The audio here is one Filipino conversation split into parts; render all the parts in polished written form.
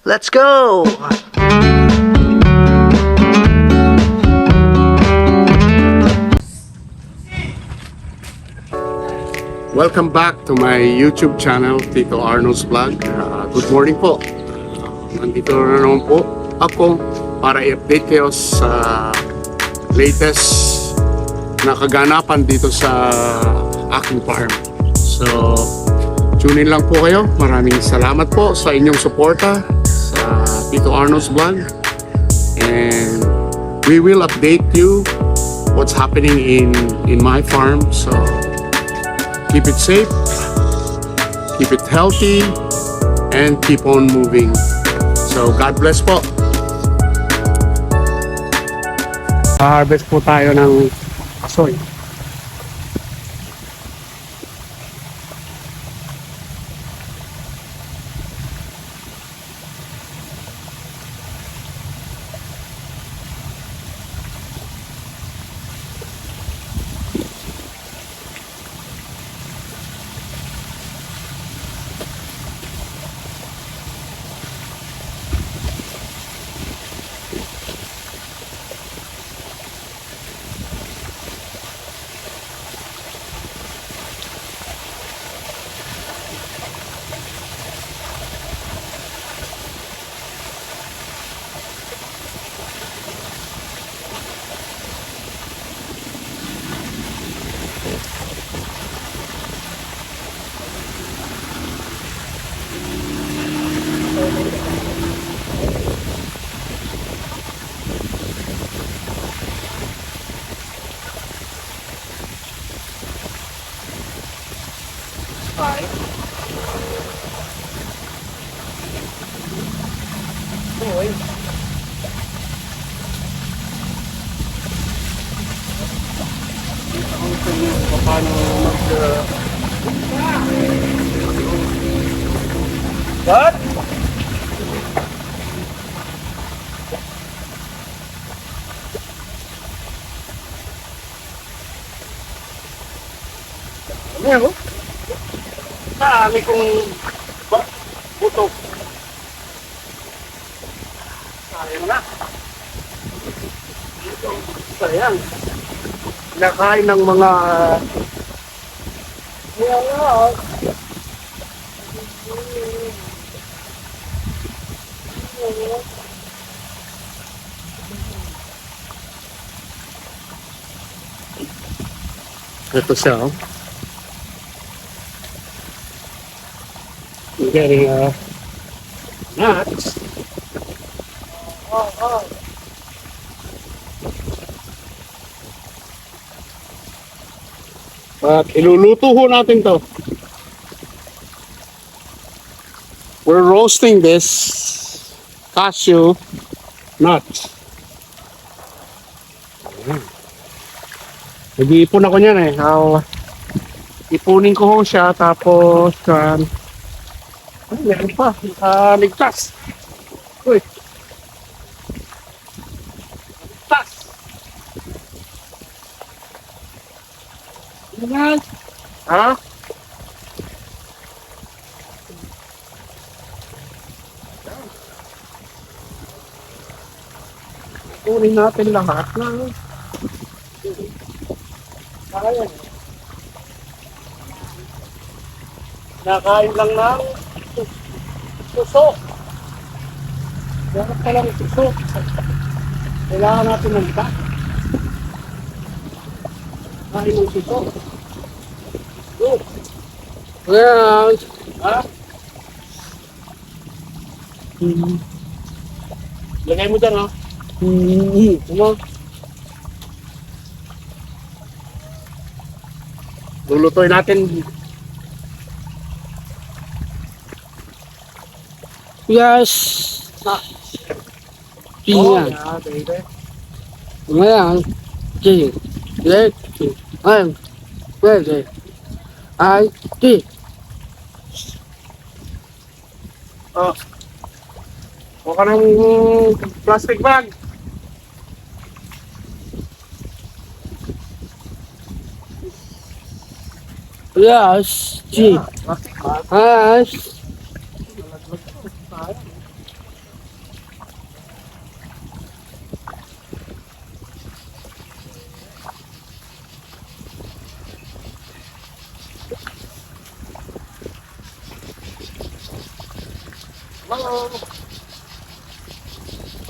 Let's go! Welcome back to my YouTube channel, Tito Arnold's Vlog. Good morning po. Nandito na naman po ako para i-update kayo sa latest na kaganapan dito sa aking farm. So, tune in lang po kayo. Maraming salamat po sa inyong suporta sa Tito Arnold's Vlog. And we will update you what's happening in my farm. So, keep it safe, keep it healthy, and keep on moving. So, God bless po. Harvest po tayo ng asoy. Paano What? Ano? Dami kong buto. Sayang na. Sayang. Nakain ng mga ito siya, oh. I'm getting nuts. At iluluto ho natin to. We're roasting this cashew nuts. Nag-iipon ako niyan eh. Ipunin ko ho siya tapos meron pa. Ligtas. Uy. Ligtas. Ha? Kunin natin lahat na. Kaya. Nakain lang ng suso. Meron pa lang suso. Kailangan natin ng iba. Kain ng suso. Well, ha? Lagay mo dyan, ha? Ano? Lulutoy natin. Yes. Iya. Ngayon, G. Let. I'm. Ready. I. D. Oh. Huwag ka ng plastic bag. Yes. G. Yes. Hello.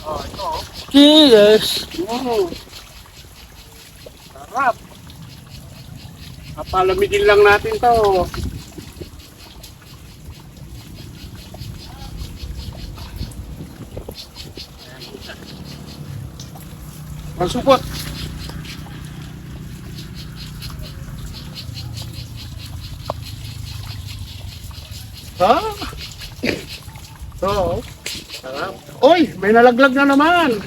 Oh, ito. Cheers! Oh, sarap. Papalamigin lang natin to. Masupot. Ha? So, sarap. Uy, may nalaglag na naman.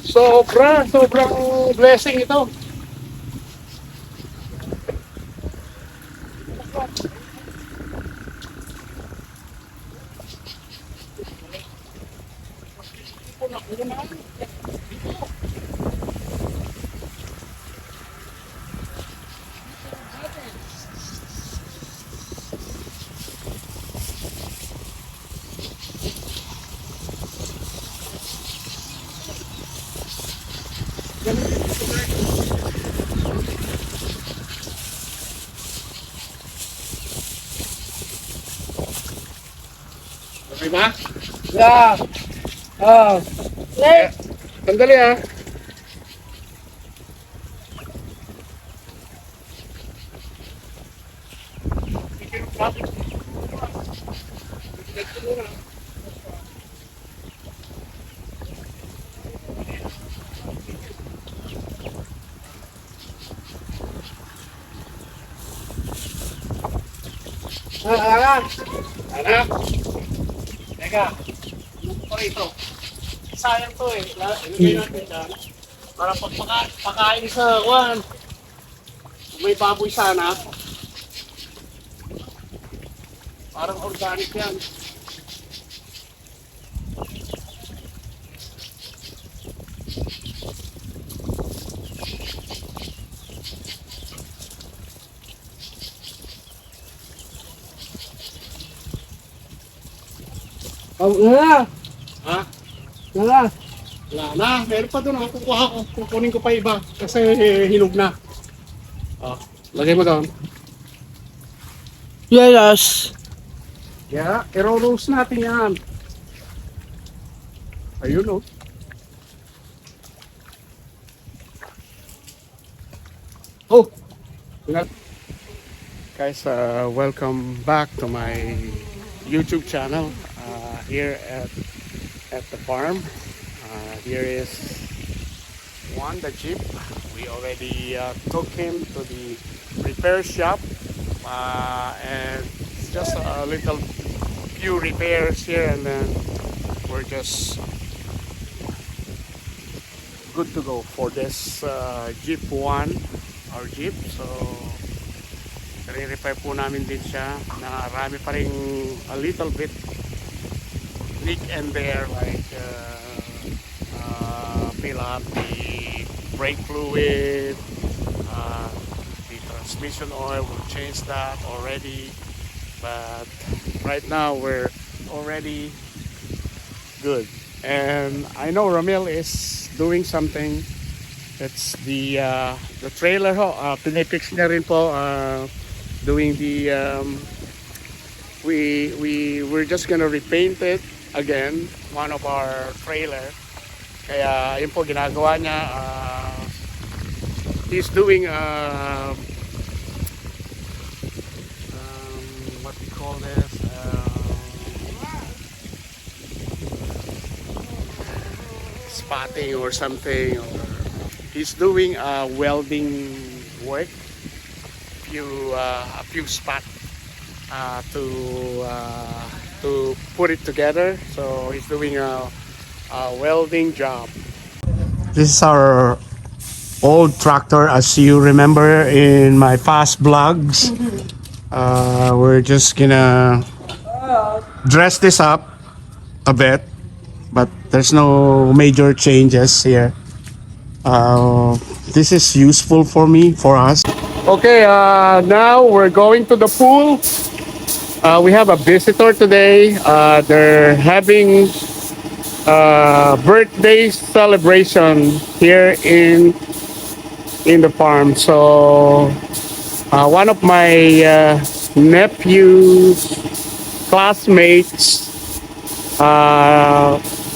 Sobrang blessing ito. Okay ba? Yeah! Oh! Eh, sandali ah. Ah! Anak, teka, ano ito? Sayang to eh. Ilagay natin dyan. Para pag pakain sa kwan, may baboy sana. Parang organic yan. Oh, nga! Ha? Nga! Wala na. Meron pa doon. Kukuha ko. Kukunin ko pa iba. Kasi hinog na. Oh, lagay mo doon. Yes! Yeah, i-roast natin yan. Ayun oh. Oh! Guys, welcome back to my YouTube channel here at the farm. Here is Juan the Jeep. We already took him to the repair shop and just a little few repairs here, and then we're just good to go for this Jeep 1, our Jeep. So re-repair po namin din siya. Narami pa rin a little bit leak and there, like fill up the brake fluid, the transmission oil, will change that already, but right now we're already good. And I know Ramil is doing something. It's the trailer ho, pinipix niya rin po, doing the we're just gonna repaint it again, one of our trailer. Kaya yun po ginagawa niya. He's doing what we call this, spotting or something, or he's doing welding work, a few spot to put it together. So he's doing a welding job. This is our old tractor, as you remember in my past vlogs. We're just gonna dress this up a bit, but there's no major changes here. This is useful for me, for us. Okay, now we're going to the pool. We have a visitor today. They're having birthday celebration here in the farm. So one of my nephews classmates.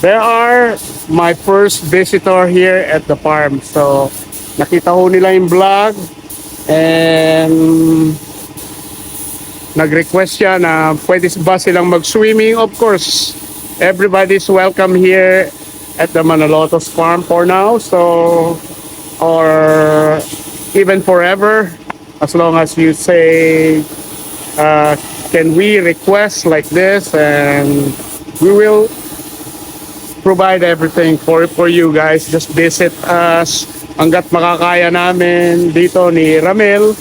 They are my first visitor here at the farm. So, nakita ho nila yung vlog and nag-request siya na pwede ba silang mag-swimming. Of course, everybody's welcome here at the Manaloto's farm for now. So, or even forever, as long as you say, can we request like this, and we will provide everything for you guys. Just visit us hanggat makakaya namin dito ni Ramel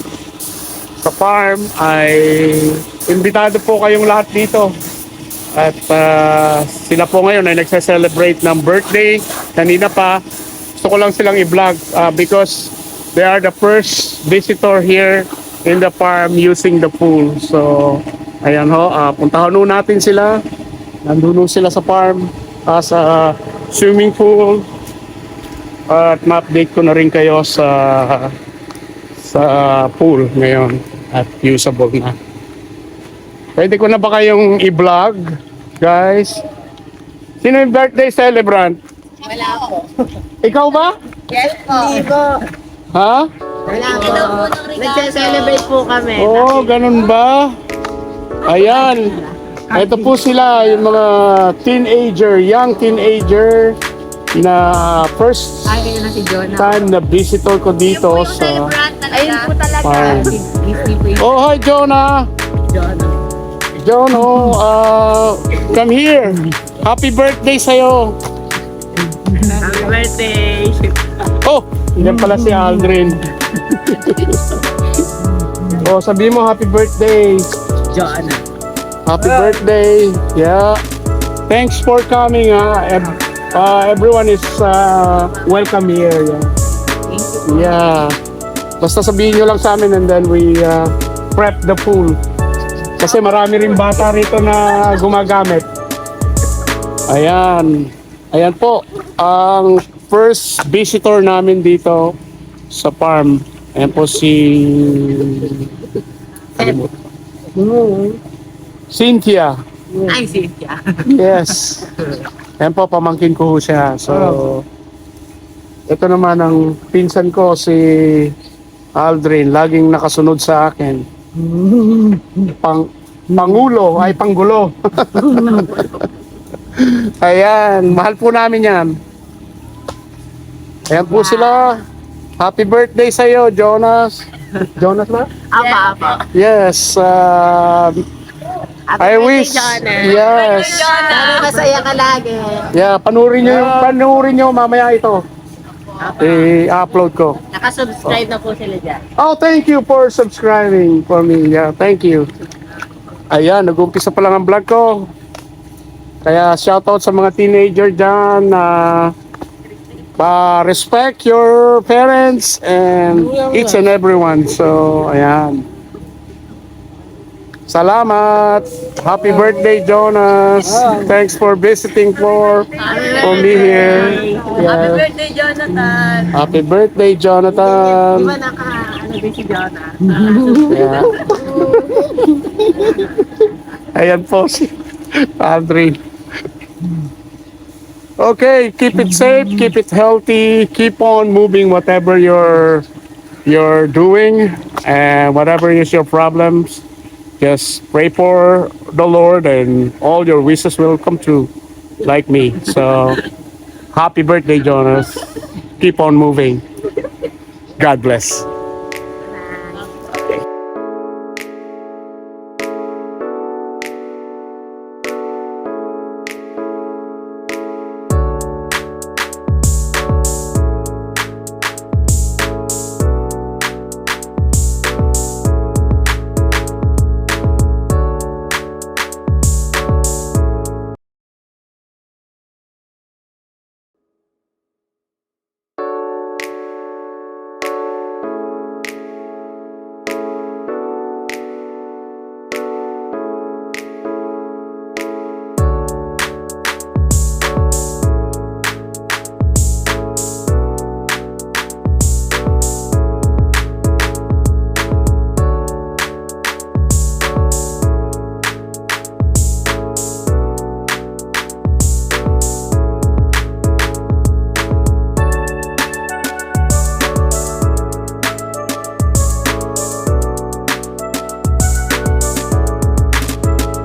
sa farm. Ay imbitado po kayong lahat dito. At sila po ngayon ay nagse-celebrate ng birthday. Kanina pa, gusto ko lang silang i-vlog because they are the first visitor here in the farm using the pool. So, ayan ho, puntahan ho natin sila. Nandun ho sila sa farm, sa swimming pool. At ma-update ko na rin kayo sa pool ngayon at usable na. Pwede ko na ba kayong i-vlog, guys? Sino yung birthday celebrant? Wala po. Ikaw ba? Yes po. Hindi po. Ha? Wala po. Hello po ng regalo. Nagse-celebrate po kami. Oh, ganun ba? Ayan. Ito po sila, yung mga teenager, young teenager na first Ay, yun na si Jonna. time na visitor ko Yun po dito yung sa celebrant talaga. Ayun po talaga. farm. Disney po yung Oh, hi Jonna! Jonna. Jono, come here. Happy birthday sa'yo. Happy birthday. Oh, yan pala si Aldrin. Oh, sabi mo happy birthday. Jonna. Happy birthday. Yeah. Thanks for coming. Everyone is welcome here. Yeah. Basta sabihin nyo lang sa amin and then we prep the pool. Kasi marami rin bata rito na gumagamit. Ayan. Ayan po. Ang first visitor namin dito sa farm. Ayan po si Cynthia. Ay, Cynthia. Yes. Ayan po, pamangkin ko ho siya. So, ito naman ang pinsan ko, si Aldrin. Laging nakasunod sa akin. Pangulo, ay panggulo. Ayan, mahal po namin yan. Ayan po sila. Happy birthday sa'yo, Jonas. Jonas ba? Apa. Yes. I wish. Yes. Sana masaya ka lagi. Yeah, panurin nyo mamaya ito. I-upload ko. Nakasubscribe na po sila dyan. Oh, thank you for subscribing for me. Yeah, thank you. Ayan, nag-umpisa pa lang ang vlog ko. Kaya shoutout sa mga teenager dyan na respect your parents and each and everyone. So, ayan. Salamat. Happy birthday, Jonas. Thanks for visiting for me here. Happy Yeah. birthday, Jonathan. Happy birthday, Jonathan. Di ba ano din si Jonna? Yeah. Ayan po si Aldrin. Okay, keep it safe, keep it healthy, keep on moving whatever you're doing, and whatever is your problems, just pray for the Lord and all your wishes will come true, like me. So, happy birthday, Jonas. Keep on moving. God bless.